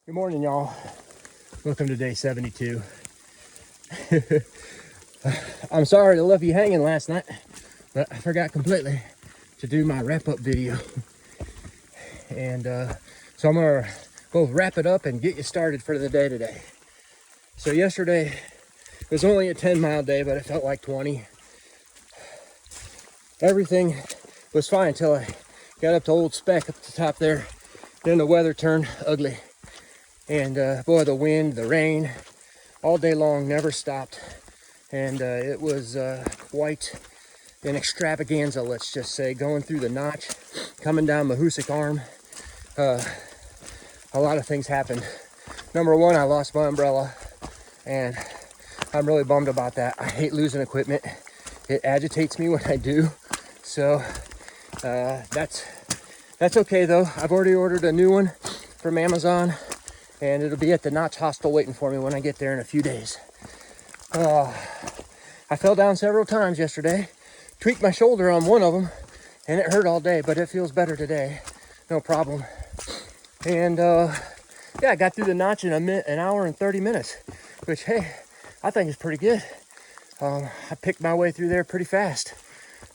Good morning, y'all. Welcome to day 72. I'm sorry to leave you hanging last night, but I forgot completely to do my wrap-up video. And so I'm gonna both wrap it up and get you started for the day today. So yesterday it was only a 10-mile day, but it felt like 20. Everything was fine until I got up to Old Speck up the top there. Then the weather turned ugly. And boy, the wind, the rain, all day long never stopped. And it was quite an extravaganza, let's just say, going through the notch, coming down Mahoosic Arm. A lot of things happened. Number one, I lost my umbrella, and I'm really bummed about that. I hate losing equipment. It agitates me when I do. So that's okay though. I've already ordered a new one from Amazon, and it'll be at the Notch Hostel waiting for me when I get there in a few days. I fell down several times yesterday, tweaked my shoulder on one of them, and it hurt all day, but it feels better today. No problem. And yeah, I got through the Notch in an hour and 30 minutes, which, hey, I think is pretty good. I picked my way through there pretty fast.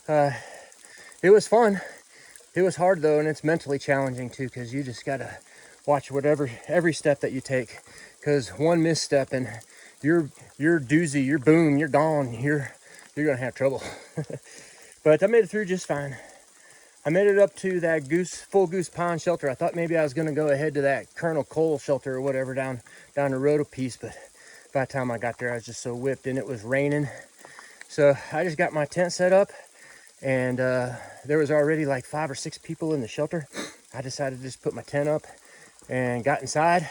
It was fun. It was hard though, and it's mentally challenging too, because you just gotta watch every step that you take, because one misstep and you're doozy, you're boom, you're gone, you're gonna have trouble. But I made it through just fine. I made it up to that full goose pond shelter. I thought maybe I was gonna go ahead to that Colonel Cole shelter or whatever down the road a piece, but by the time I got there I was just so whipped, and it was raining. So I just got my tent set up, and there was already like 5 or 6 people in the shelter. I decided to just put my tent up and got inside,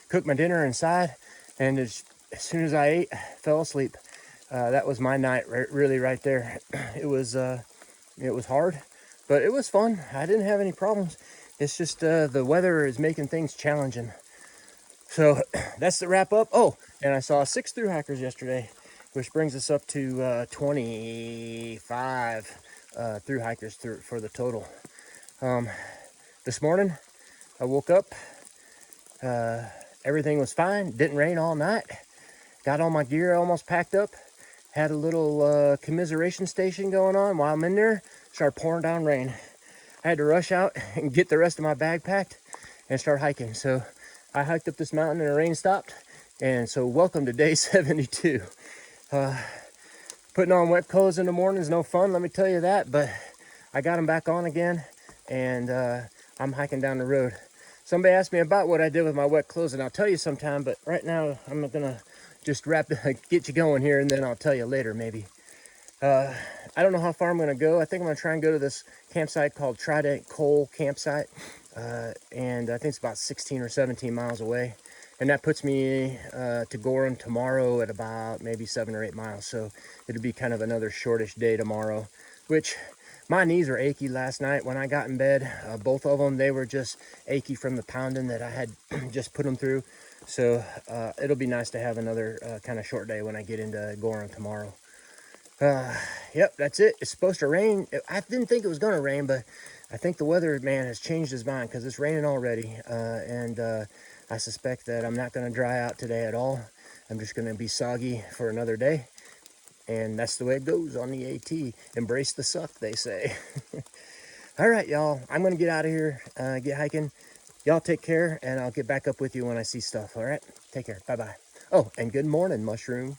cooked my dinner inside, and as soon as I ate, fell asleep. That was my night, really, right there. It was hard, but it was fun. I didn't have any problems. It's just the weather is making things challenging. So that's the wrap up. Oh, and I saw 6 through hikers yesterday, which brings us up to 25 through hikers for the total. This morning I woke up, everything was fine, didn't rain all night, got all my gear almost packed up, had a little commiseration station going on. While I'm in there, started pouring down rain. I had to rush out and get the rest of my bag packed and start hiking. So I hiked up this mountain and the rain stopped, and so welcome to day 72. Putting on wet clothes in the morning is no fun, let me tell you that, but I got them back on again, and I'm hiking down the road. Somebody asked me about what I did with my wet clothes, and I'll tell you sometime, but right now I'm gonna just get you going here, and then I'll tell you later maybe. I don't know how far I'm gonna go. I think I'm gonna try and go to this campsite called Trident Coal Campsite, and I think it's about 16 or 17 miles away. And that puts me to Gorham tomorrow at about maybe 7 or 8 miles. So it'll be kind of another shortish day tomorrow, which my knees were achy last night when I got in bed. Both of them, they were just achy from the pounding that I had just put them through. So it'll be nice to have another kind of short day when I get into Gorham tomorrow. Yep, that's it. It's supposed to rain. I didn't think it was going to rain, but I think the weather man has changed his mind, because it's raining already. I suspect that I'm not going to dry out today at all. I'm just going to be soggy for another day. And that's the way it goes on the AT. Embrace the suck, they say. All right, y'all. I'm going to get out of here, get hiking. Y'all take care, and I'll get back up with you when I see stuff. All right? Take care. Bye-bye. Oh, and good morning, mushroom.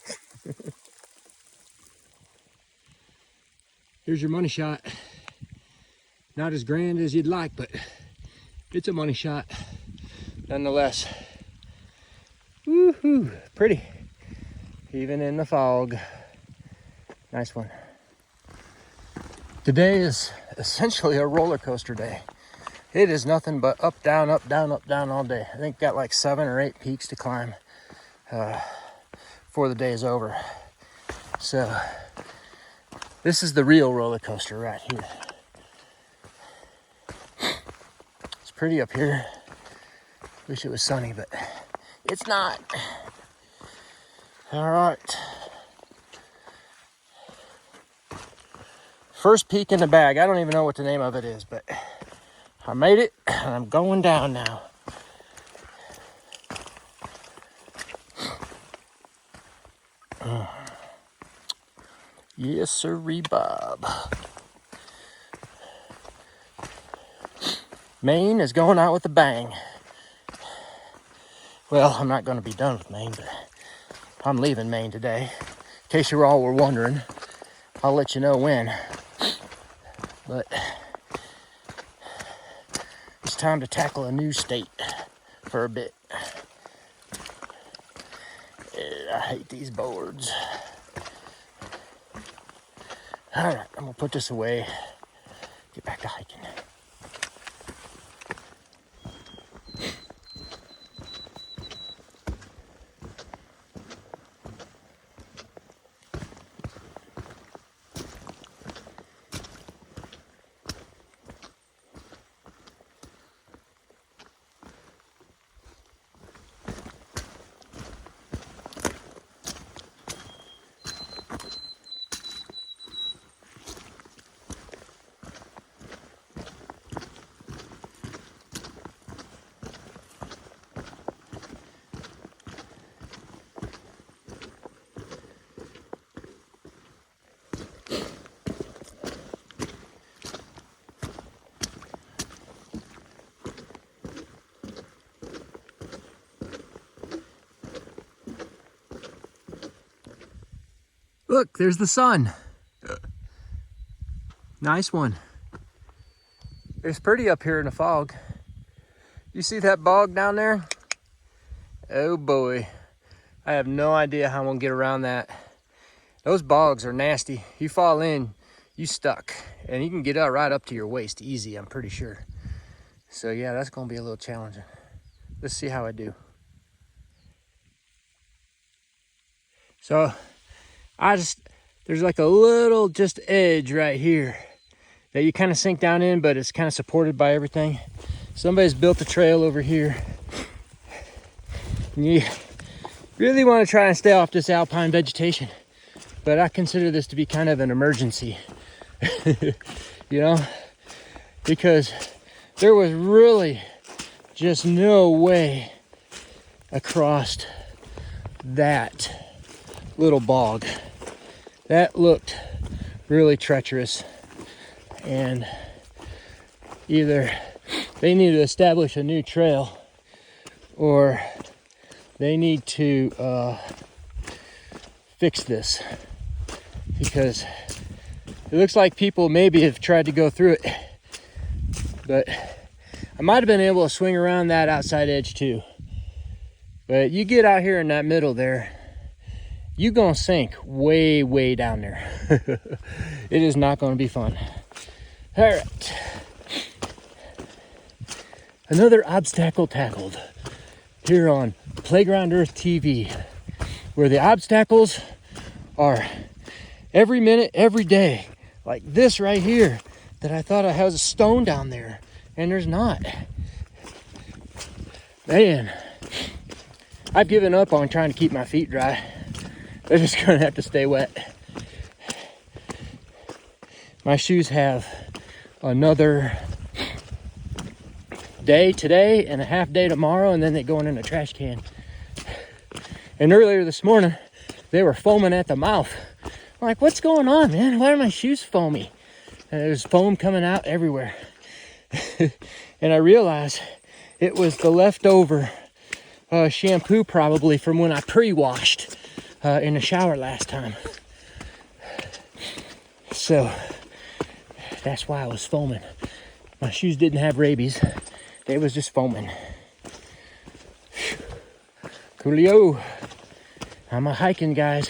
Here's your money shot. Not as grand as you'd like, but it's a money shot nonetheless. Woohoo, pretty, even in the fog. Nice one. Today is essentially a roller coaster day. It is nothing but up, down, up, down, up, down all day. I think got like 7 or 8 peaks to climb before the day is over. So this is the real roller coaster right here. It's pretty up here. Wish it was sunny, but it's not. All right. First peak in the bag. I don't even know what the name of it is, but I made it, and I'm going down now. Yes, sirree, Bob. Maine is going out with a bang. Well, I'm not going to be done with Maine, but I'm leaving Maine today. In case you all were wondering, I'll let you know when. But it's time to tackle a new state for a bit. I hate these boards. All right, I'm gonna put this away. Get back to hiking. Look, there's the sun. Nice one. It's pretty up here in the fog. You see that bog down there? Oh boy. I have no idea how I'm gonna get around that. Those bogs are nasty. You fall in, you stuck. And you can get out right up to your waist easy, I'm pretty sure. So yeah, that's gonna be a little challenging. Let's see how I do. So there's like a little just edge right here that you kind of sink down in, but it's kind of supported by everything. Somebody's built a trail over here. And you really want to try and stay off this alpine vegetation, but I consider this to be kind of an emergency, you know, because there was really just no way across that little bog. That looked really treacherous, and either they need to establish a new trail or they need to fix this, because it looks like people maybe have tried to go through it, but I might have been able to swing around that outside edge too. But you get out here in that middle there, you're gonna sink way, way down there. It is not gonna be fun. All right. Another obstacle tackled here on Playground Earth TV, where the obstacles are every minute, every day. Like this right here, that I thought I had a stone down there, and there's not. Man, I've given up on trying to keep my feet dry. They're just gonna have to stay wet. My shoes have another day today and a half day tomorrow, and then they go in a trash can. And earlier this morning, they were foaming at the mouth. I'm like, what's going on, man? Why are my shoes foamy? And there's foam coming out everywhere. And I realized it was the leftover shampoo, probably from when I pre-washed in the shower last time. So that's why I was foaming. My shoes didn't have rabies. They was just foaming. Coolio. I'm a hiking, guys.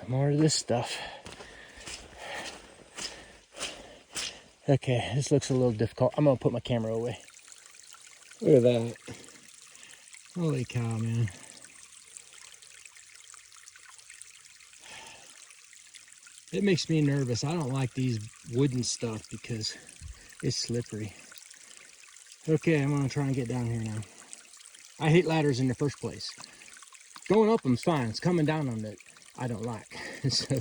More of this stuff. Okay, this looks a little difficult. I'm gonna put my camera away. Look at that. Holy cow, man. It makes me nervous. I don't like these wooden stuff because it's slippery. Okay, I'm gonna try and get down here now. I hate ladders in the first place. Going up them's fine. It's coming down on that I don't like. So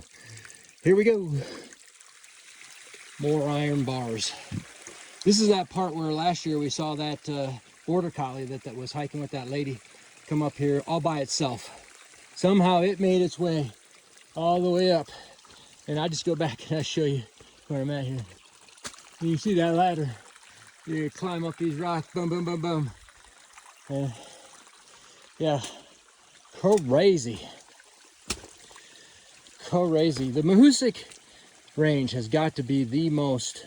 here we go. More iron bars. This is that part where last year we saw that border collie that was hiking with that lady come up here all by itself. Somehow it made its way all the way up. And I just go back and I show you where I'm at here. And you see that ladder. You climb up these rocks, boom, boom, boom, boom. And yeah, crazy. Crazy. The Mahoosic Range has got to be the most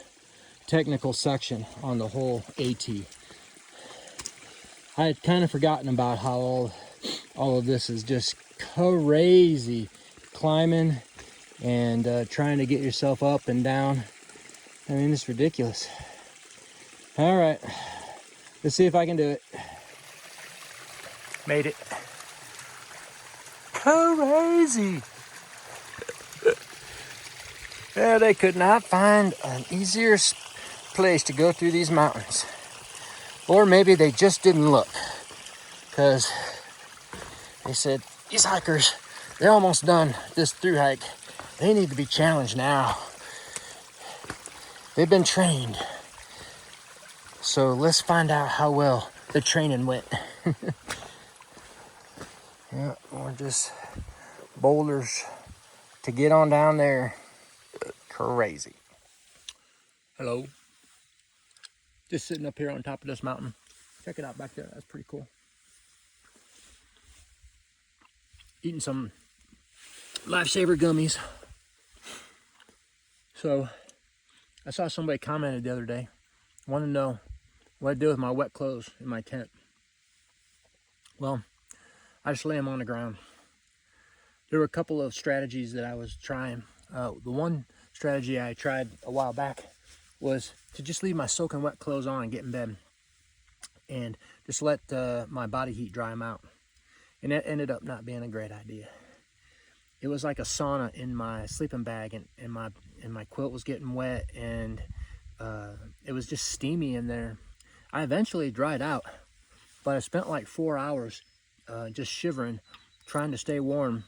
technical section on the whole AT. I had kind of forgotten about how all of this is just crazy climbing and trying to get yourself up and down. I mean, it's ridiculous. All right, let's see if I can do it. Made it. Crazy. Yeah, they could not find an easier place to go through these mountains. Or maybe they just didn't look. Because they said, these hikers, they're almost done this through hike. They need to be challenged now. They've been trained. So let's find out how well the training went. Yeah, we're just boulders to get on down there. Crazy. Hello. Just sitting up here on top of this mountain. Check it out back there. That's pretty cool. Eating some Lifesaver gummies. So I saw somebody commented the other day, wanted to know what I do with my wet clothes in my tent. Well, I just lay them on the ground. There were a couple of strategies that I was trying. The one strategy I tried a while back was to just leave my soaking wet clothes on and get in bed and just let my body heat dry them out. And that ended up not being a great idea. It was like a sauna in my sleeping bag, and my quilt was getting wet, and it was just steamy in there. I eventually dried out, but I spent like 4 hours just shivering, trying to stay warm,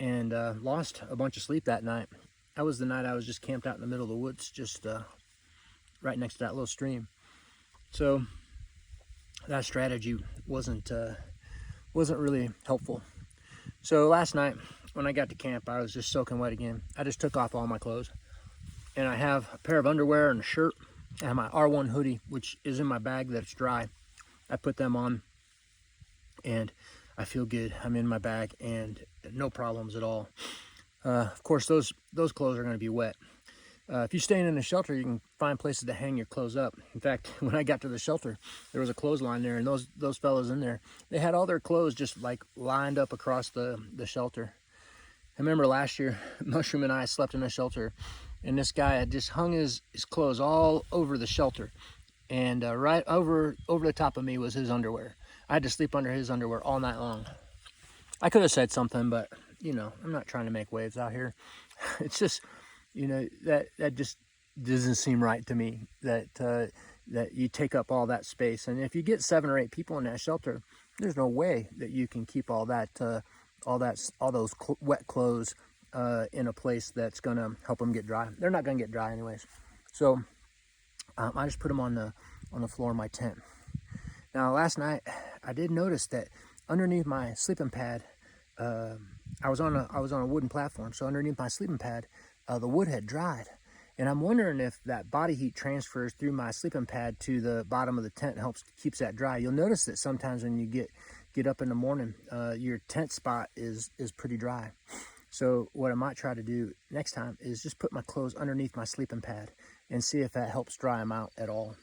and lost a bunch of sleep that night. That was the night I was just camped out in the middle of the woods, just right next to that little stream. So that strategy wasn't really helpful. So last night when I got to camp, I was just soaking wet again. I just took off all my clothes, and I have a pair of underwear and a shirt and my R1 hoodie, which is in my bag that's dry. I put them on and I feel good. I'm in my bag and no problems at all. Of course, those clothes are going to be wet. If you're staying in a shelter, you can find places to hang your clothes up. In fact, when I got to the shelter, there was a clothesline there, and those fellas in there, they had all their clothes just like lined up across the shelter. I remember last year, Mushroom and I slept in a shelter, and this guy had just hung his clothes all over the shelter, and right over the top of me was his underwear. I had to sleep under his underwear all night long. I could have said something, but you know, I'm not trying to make waves out here. It's just, you know, that just doesn't seem right to me, that you take up all that space. And if you get 7 or 8 people in that shelter, there's no way that you can keep all those wet clothes in a place that's gonna help them get dry. They're not gonna get dry anyways. So I just put them on the floor of my tent. Now last night I did notice that underneath my sleeping pad, I was on a wooden platform, so underneath my sleeping pad, the wood had dried. And I'm wondering if that body heat transfers through my sleeping pad to the bottom of the tent and keeps that dry. You'll notice that sometimes when you get up in the morning, your tent spot is pretty dry. So what I might try to do next time is just put my clothes underneath my sleeping pad and see if that helps dry them out at all.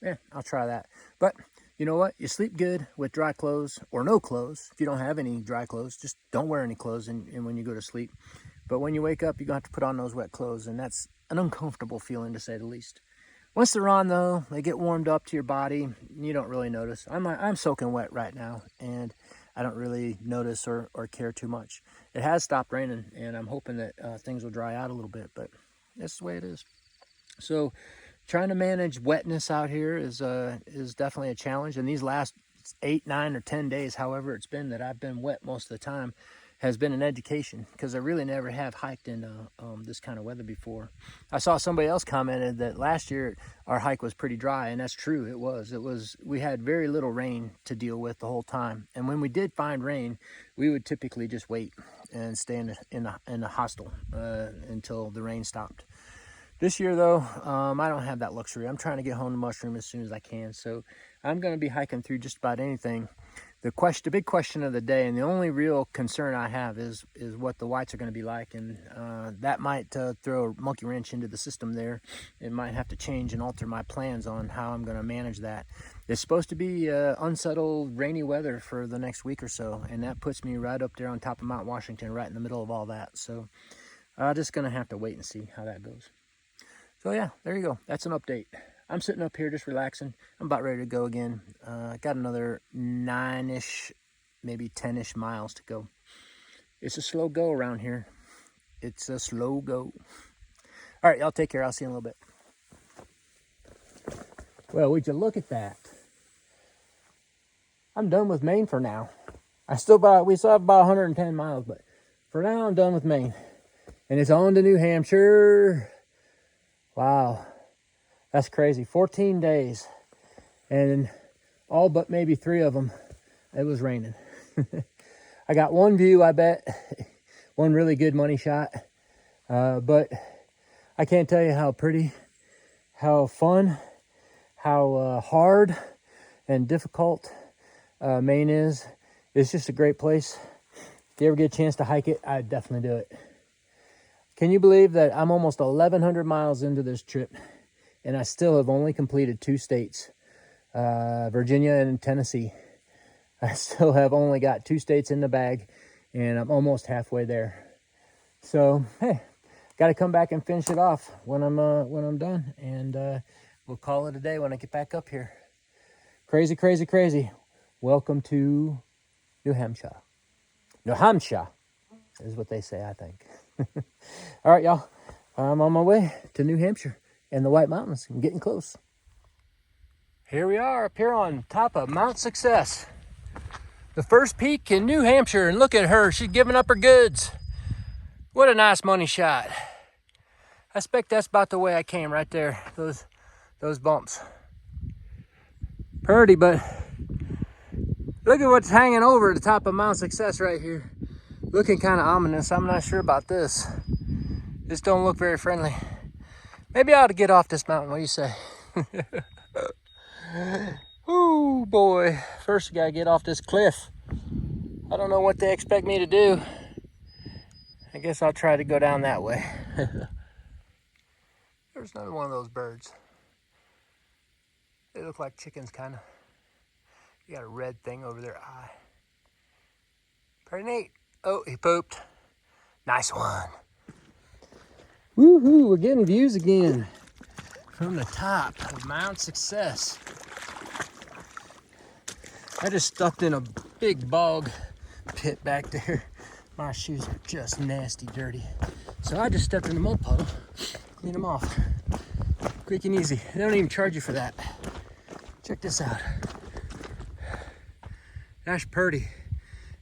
Yeah, I'll try that. But you know what? You sleep good with dry clothes or no clothes. If you don't have any dry clothes, just don't wear any clothes and when you go to sleep. But when you wake up, you're going to have to put on those wet clothes, and that's an uncomfortable feeling, to say the least. Once they're on, though, they get warmed up to your body. You don't really notice. I'm soaking wet right now, and I don't really notice or care too much. It has stopped raining, and I'm hoping that things will dry out a little bit, but that's the way it is. So trying to manage wetness out here is definitely a challenge. And these last 8, 9, or 10 days, however it's been that I've been wet most of the time, has been an education, because I really never have hiked in this kind of weather before. I saw somebody else commented that last year our hike was pretty dry, and that's true. It was. We had very little rain to deal with the whole time, and when we did find rain, we would typically just wait and stay in the hostel until the rain stopped. This year, though, I don't have that luxury. I'm trying to get home to Mushroom as soon as I can, so I'm going to be hiking through just about anything. The big question of the day, and the only real concern I have, is what the whites are going to be like, and that might throw a monkey wrench into the system there. It might have to change and alter my plans on how I'm going to manage that. It's supposed to be unsettled, rainy weather for the next week or so, and that puts me right up there on top of Mount Washington, right in the middle of all that. So I'm just going to have to wait and see how that goes. So yeah, there you go. That's an update. I'm sitting up here just relaxing. I'm about ready to go again. Got another 9-ish, maybe 10-ish miles to go. It's a slow go around here. It's a slow go. All right, y'all take care. I'll see you in a little bit. Well, would you look at that? I'm done with Maine for now. We still have about 110 miles, but for now I'm done with Maine. And it's on to New Hampshire. Wow, that's crazy. 14 days, and all but maybe 3 of them, it was raining. I got one view, I bet, one really good money shot, but I can't tell you how pretty, how fun, how hard and difficult Maine is. It's just a great place. If you ever get a chance to hike it, I'd definitely do it. Can you believe that I'm almost 1,100 miles into this trip, and I still have only completed 2 states, Virginia and Tennessee. I still have only got 2 states in the bag, and I'm almost halfway there. So, hey, got to come back and finish it off when I'm done, and we'll call it a day when I get back up here. Crazy, crazy, crazy. Welcome to New Hampshire. New Hampshire is what they say, I think. All right, y'all. I'm on my way to New Hampshire and the White Mountains. I'm getting close. Here we are up here on top of Mount Success, the first peak in New Hampshire. And look at her. She's giving up her goods. What a nice money shot. I expect that's about the way I came right there. Those bumps. Pretty, but look at what's hanging over the top of Mount Success right here. Looking kind of ominous. I'm not sure about this. This don't look very friendly. Maybe I ought to get off this mountain. What do you say? Oh boy. First we gotta get off this cliff. I don't know what they expect me to do. I guess I'll try to go down that way. There's another one of those birds. They look like chickens, kind of. You got a red thing over their eye. Pretty neat. Oh, he pooped. Nice one. Woohoo, we're getting views again from the top of Mount Success. I just stepped in a big bog pit back there. My shoes are just nasty dirty. So I just stepped in the mud puddle, clean them off. Quick and easy. They don't even charge you for that. Check this out. That's pretty.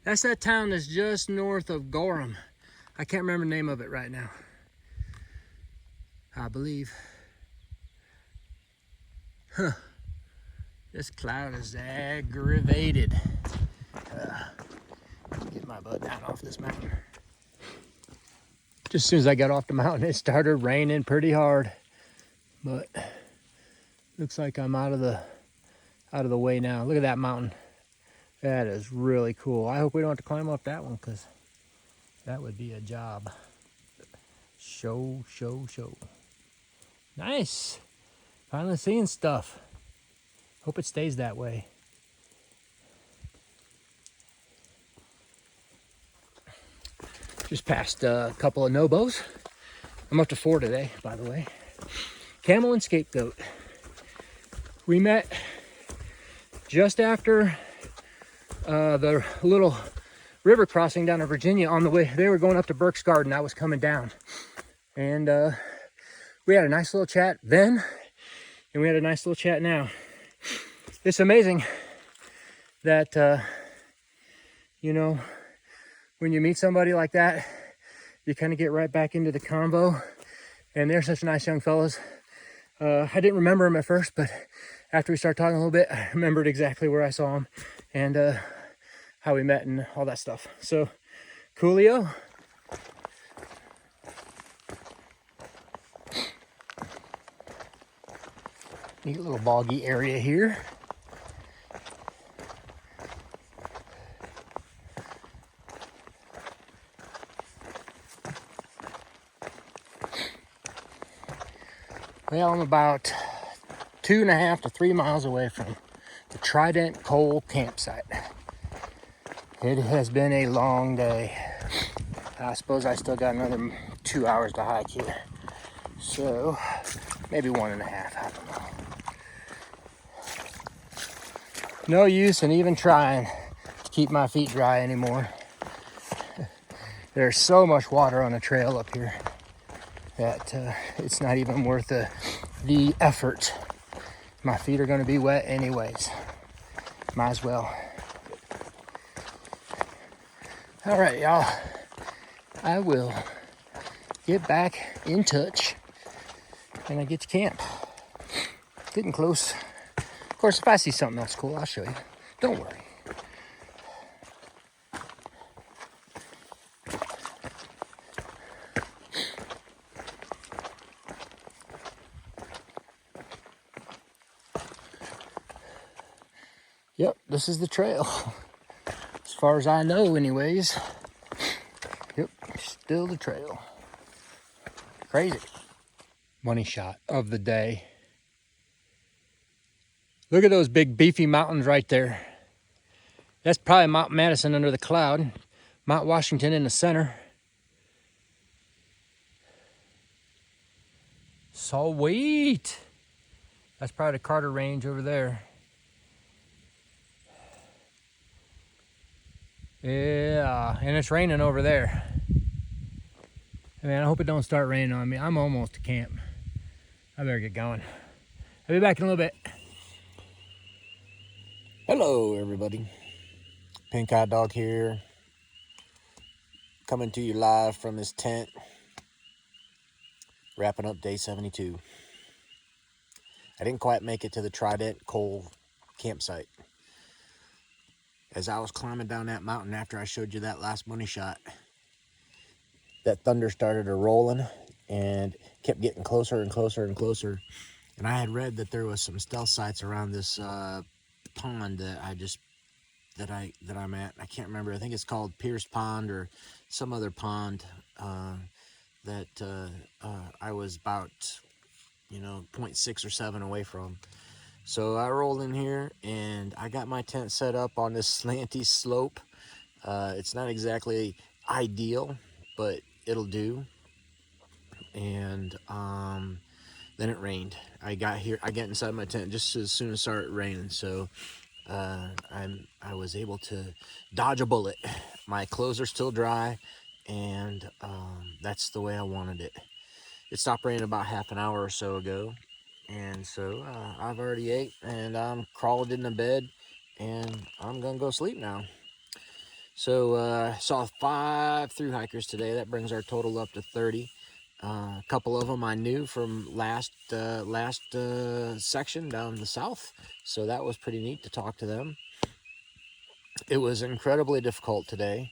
That's that town that's just north of Gorham. I can't remember the name of it right now. I believe. Huh. This cloud is aggravated. Get my butt down off this mountain. Just as soon as I got off the mountain, it started raining pretty hard. But looks like I'm out of the way now. Look at that mountain. That is really cool. I hope we don't have to climb up that one, because that would be a job. Show. Nice. Finally seeing stuff. Hope it stays that way. Just passed a couple of nobos. I'm up to 4 today, by the way. Camel and scapegoat. We met just after the little river crossing down to Virginia on the way. They were going up to Burke's Garden. I was coming down. And we had a nice little chat then, and we had a nice little chat now. It's amazing that, when you meet somebody like that, you kind of get right back into the convo. And they're such nice young fellows. I didn't remember them at first, but after we started talking a little bit, I remembered exactly where I saw them and how we met and all that stuff. So, coolio. Neat little boggy area here. Well, I'm about 2.5 to 3 miles away from the Trident Coal campsite. It has been a long day. I suppose I still got another 2 hours to hike here. So, maybe 1.5, I don't know. No use in even trying to keep my feet dry anymore. There's so much water on the trail up here that it's not even worth the effort. My feet are going to be wet anyways. Might as well. All right, y'all. I will get back in touch when I get to camp. Getting close. Of course, if I see something else cool, I'll show you. Don't worry. Yep, this is the trail. As far as I know, anyways. Yep, still the trail. Crazy. Money shot of the day. Look at those big beefy mountains right there. That's probably Mount Madison under the cloud. Mount Washington in the center. Sweet. That's probably the Carter Range over there. Yeah, and it's raining over there. Man, I hope it don't start raining on me. I'm almost to camp. I better get going. I'll be back in a little bit. Hello, everybody. Pink Eye Dog here. Coming to you live from this tent. Wrapping up day 72. I didn't quite make it to the Trident Coal campsite. As I was climbing down that mountain after I showed you that last money shot, that thunder started a-rolling and kept getting closer and closer and closer. And I had read that there was some stealth sites around this pond that I'm at. I can't remember. I think it's called Pierce Pond or some other pond that I was about 0.6 or 7 away from. So I rolled in here and I got my tent set up on this slanty slope. It's not exactly ideal, but it'll do. And then it rained. I got inside my tent just as soon as it started raining. So I was able to dodge a bullet. My clothes are still dry, and that's the way I wanted it. It stopped raining about half an hour or so ago, and so I've already ate, and I'm crawled into bed, and I'm gonna go sleep now. So I saw 5 through hikers today. That brings our total up to 30. A couple of them I knew from last section down the south, so that was pretty neat to talk to them. It was incredibly difficult today.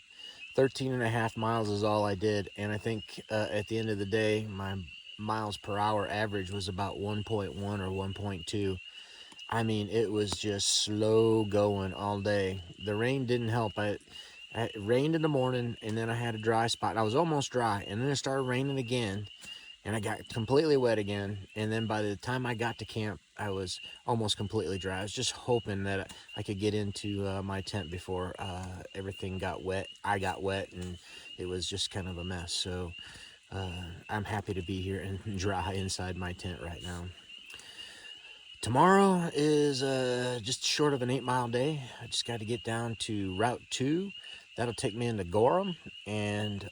13.5 miles is all I did, and I think at the end of the day, my miles per hour average was about 1.1 or 1.2. I mean, it was just slow going all day. The rain didn't help. It rained in the morning, and then I had a dry spot. I was almost dry, and then it started raining again, and I got completely wet again. And then by the time I got to camp, I was almost completely dry. I was just hoping that I could get into my tent before everything got wet. I got wet, and it was just kind of a mess. So I'm happy to be here and dry inside my tent right now. Tomorrow is just short of an 8-mile day. I just got to get down to Route 2. That'll take me into Gorham, and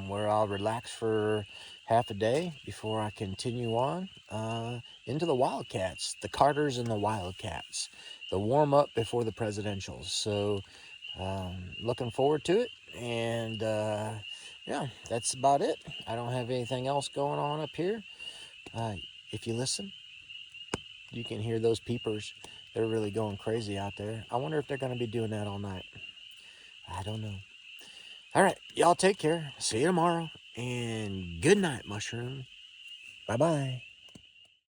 where I'll relax for half a day before I continue on into the Wildcats, the Carters and the Wildcats, the warm-up before the presidentials. So looking forward to it, And yeah, that's about it. I don't have anything else going on up here. If you listen, you can hear those peepers. They're really going crazy out there. I wonder if they're going to be doing that all night. I don't know. All right, y'all take care. See you tomorrow. And good night, mushroom. Bye-bye.